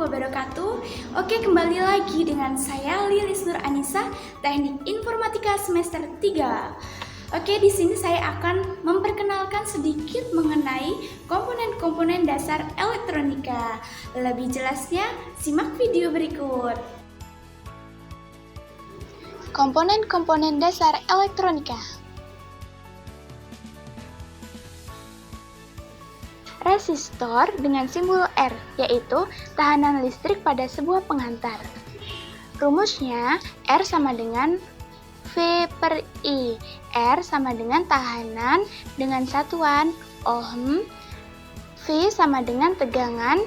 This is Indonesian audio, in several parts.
wabarakatuh. Oke, kembali lagi dengan saya Lilis Nur Anissa, Teknik Informatika semester 3. Oke, di sini saya akan memperkenalkan sedikit mengenai komponen-komponen dasar elektronika. Lebih jelasnya, simak video berikut. Komponen-komponen dasar elektronika. Resistor dengan simbol R, yaitu tahanan listrik pada sebuah pengantar. Rumusnya, R sama dengan V per I. R sama dengan tahanan dengan satuan ohm, V sama dengan tegangan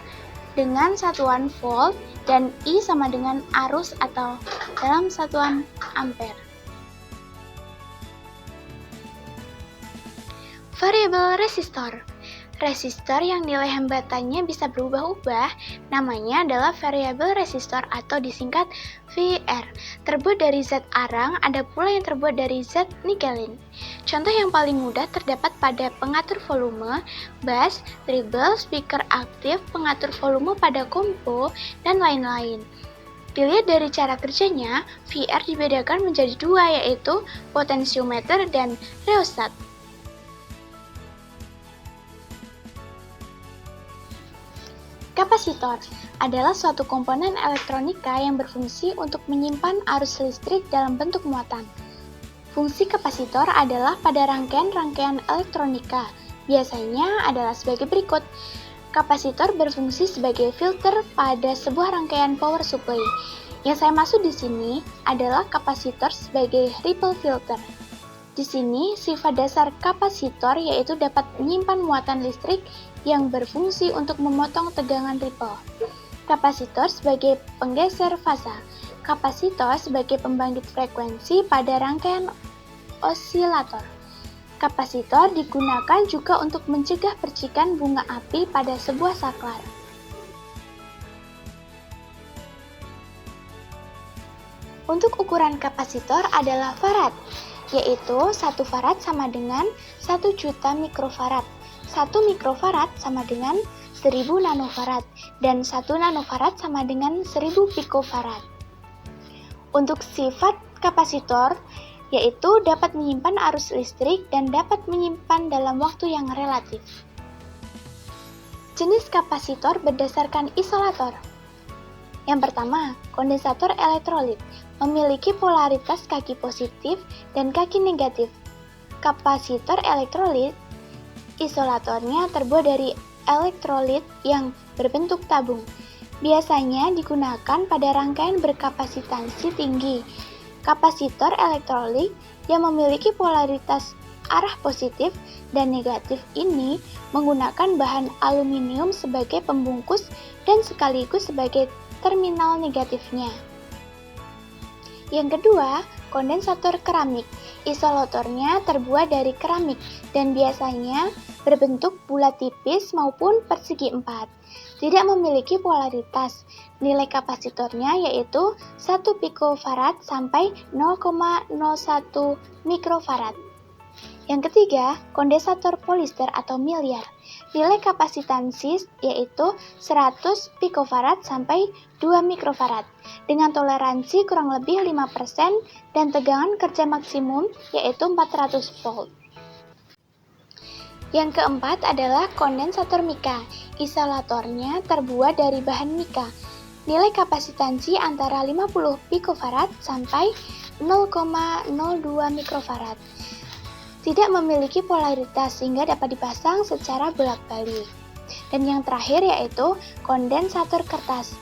dengan satuan volt, dan I sama dengan arus atau dalam satuan ampere. Variabel resistor. Resistor yang nilai hambatannya bisa berubah-ubah namanya adalah variabel resistor atau disingkat VR. Terbuat dari zat arang, ada pula yang terbuat dari zat nikelin. Contoh yang paling mudah terdapat pada pengatur volume, bass, treble, speaker aktif, pengatur volume pada kompo, dan lain-lain. Dilihat dari cara kerjanya, VR dibedakan menjadi dua, yaitu potensiometer dan rheostat. Kapasitor adalah suatu komponen elektronika yang berfungsi untuk menyimpan arus listrik dalam bentuk muatan. Fungsi kapasitor adalah pada rangkaian-rangkaian elektronika. Biasanya adalah sebagai berikut. Kapasitor berfungsi sebagai filter pada sebuah rangkaian power supply. Yang saya maksud di sini adalah kapasitor sebagai ripple filter. Di sini, sifat dasar kapasitor yaitu dapat menyimpan muatan listrik yang berfungsi untuk memotong tegangan ripple. Kapasitor sebagai penggeser fasa. Kapasitor sebagai pembangkit frekuensi pada rangkaian osilator. Kapasitor digunakan juga untuk mencegah percikan bunga api pada sebuah saklar. Untuk ukuran kapasitor adalah farad, yaitu 1 farad sama dengan 1 juta mikrofarad. 1 mikrofarad sama dengan 1000 nanofarad, dan 1 nanofarad sama dengan 1000 pikofarad. Untuk sifat kapasitor, yaitu dapat menyimpan arus listrik dan dapat menyimpan dalam waktu yang relatif. Jenis kapasitor berdasarkan isolator. Yang pertama, kondensator elektrolit memiliki polaritas kaki positif dan kaki negatif. Kapasitor elektrolit, isolatornya terbuat dari elektrolit yang berbentuk tabung. Biasanya digunakan pada rangkaian berkapasitansi tinggi. Kapasitor elektrolit yang memiliki polaritas arah positif dan negatif ini menggunakan bahan aluminium sebagai pembungkus dan sekaligus sebagai terminal negatifnya. Yang kedua, kondensator keramik. Isolatornya terbuat dari keramik dan biasanya berbentuk bulat tipis maupun persegi 4. Tidak memiliki polaritas. Nilai kapasitornya yaitu 1 pikofarad sampai 0,01 mikrofarad. Yang ketiga, kondensator polister atau miliar. Nilai kapasitansi yaitu 100 pikofarad sampai 2 mikrofarad dengan toleransi kurang lebih 5% dan tegangan kerja maksimum yaitu 400 volt. Yang keempat adalah kondensator mika. Isolatornya terbuat dari bahan mika. Nilai kapasitansi antara 50 pikofarad sampai 0,02 mikrofarad. Tidak memiliki polaritas sehingga dapat dipasang secara bolak-balik. Dan yang terakhir yaitu kondensator kertas.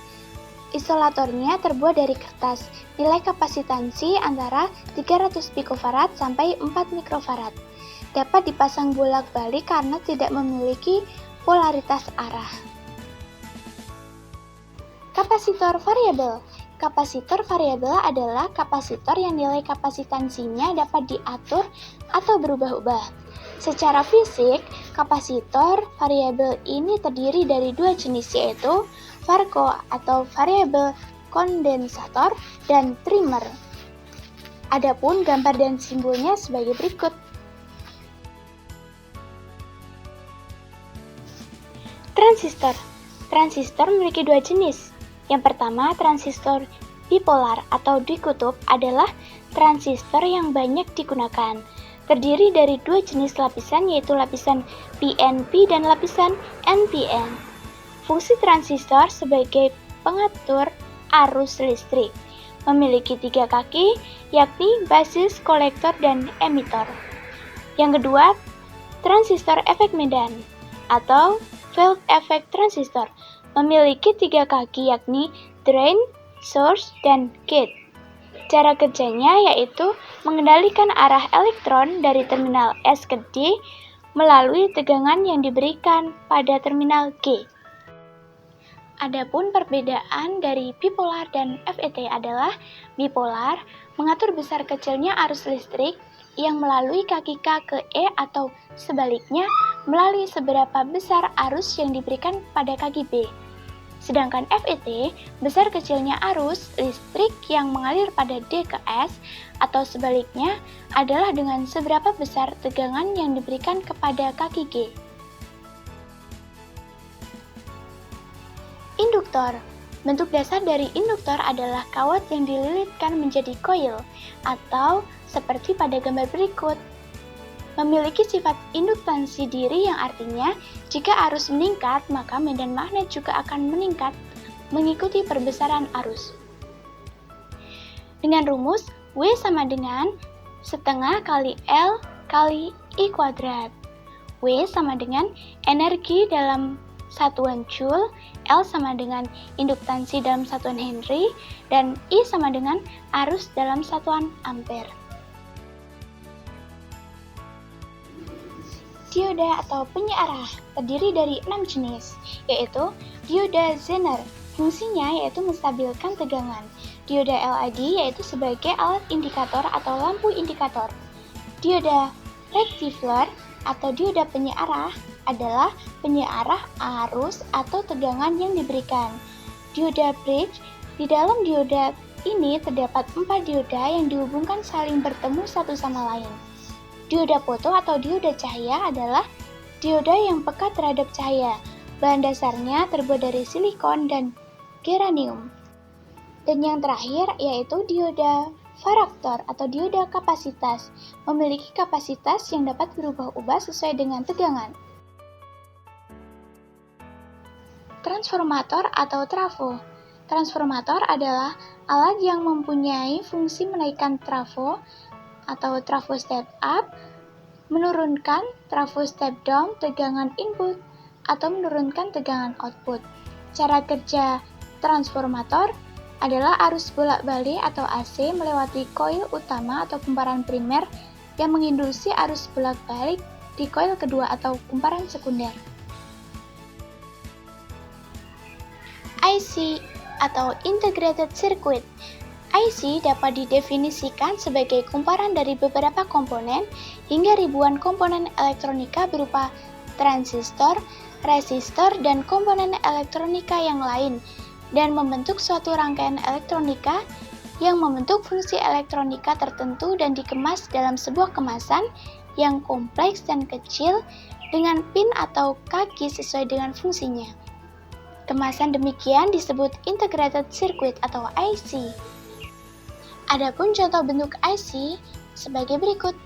Isolatornya terbuat dari kertas. Nilai kapasitansi antara 300 pikofarad sampai 4 mikrofarad. Dapat dipasang bolak-balik karena tidak memiliki polaritas arah. Kapasitor variabel. Kapasitor variabel adalah kapasitor yang nilai kapasitansinya dapat diatur atau berubah-ubah. Secara fisik, kapasitor variabel ini terdiri dari dua jenis yaitu varco atau variabel kondensator dan trimmer. Adapun gambar dan simbolnya sebagai berikut. Transistor. Transistor memiliki dua jenis, Yang pertama, transistor bipolar atau dikutub adalah transistor yang banyak digunakan. Terdiri dari dua jenis lapisan, yaitu lapisan PNP dan lapisan NPN. Fungsi transistor sebagai pengatur arus listrik memiliki 3 kaki, yakni basis, kolektor, dan emitor. Yang kedua, transistor efek medan atau field effect transistor memiliki 3 kaki, yakni drain, source, dan gate. Cara kerjanya yaitu mengendalikan arah elektron dari terminal S ke D melalui tegangan yang diberikan pada terminal G. Adapun perbedaan dari bipolar dan FET adalah bipolar mengatur besar kecilnya arus listrik yang melalui kaki K ke E atau sebaliknya melalui seberapa besar arus yang diberikan pada kaki B. Sedangkan FET, besar kecilnya arus listrik yang mengalir pada D ke S atau sebaliknya adalah dengan seberapa besar tegangan yang diberikan kepada kaki G. Induktor. Bentuk dasar dari induktor adalah kawat yang dililitkan menjadi koil atau seperti pada gambar berikut. Memiliki sifat induktansi diri yang artinya jika arus meningkat maka medan magnet juga akan meningkat mengikuti perbesaran arus. Dengan rumus W sama dengan setengah kali L kali I kuadrat. W sama dengan energi dalam satuan Joule, L sama dengan induktansi dalam satuan Henry, dan I sama dengan arus dalam satuan ampere. Dioda atau penyearah terdiri dari 6 jenis, yaitu dioda Zener, fungsinya yaitu menstabilkan tegangan. Dioda LED yaitu sebagai alat indikator atau lampu indikator. Dioda rectifier atau dioda penyearah adalah penyearah arus atau tegangan yang diberikan. Dioda bridge, di dalam dioda ini terdapat 4 dioda yang dihubungkan saling bertemu satu sama lain. Dioda foto atau dioda cahaya adalah dioda yang peka terhadap cahaya. Bahan dasarnya terbuat dari silikon dan geranium. Dan yang terakhir yaitu dioda varaktor atau dioda kapasitas, memiliki kapasitas yang dapat berubah-ubah sesuai dengan tegangan. Transformator atau trafo. Transformator adalah alat yang mempunyai fungsi menaikkan trafo atau trafo step up, menurunkan trafo step down tegangan input, atau menurunkan tegangan output. Cara kerja transformator adalah arus bolak-balik atau AC melewati koil utama atau kumparan primer yang menginduksi arus bolak-balik di koil kedua atau kumparan sekunder. IC atau Integrated Circuit. IC dapat didefinisikan sebagai kumparan dari beberapa komponen hingga ribuan komponen elektronika berupa transistor, resistor, dan komponen elektronika yang lain, dan membentuk suatu rangkaian elektronika yang membentuk fungsi elektronika tertentu dan dikemas dalam sebuah kemasan yang kompleks dan kecil dengan pin atau kaki sesuai dengan fungsinya. Kemasan demikian disebut Integrated Circuit atau IC. Adapun contoh bentuk IC sebagai berikut.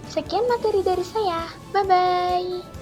Sekian materi dari saya. Bye-bye.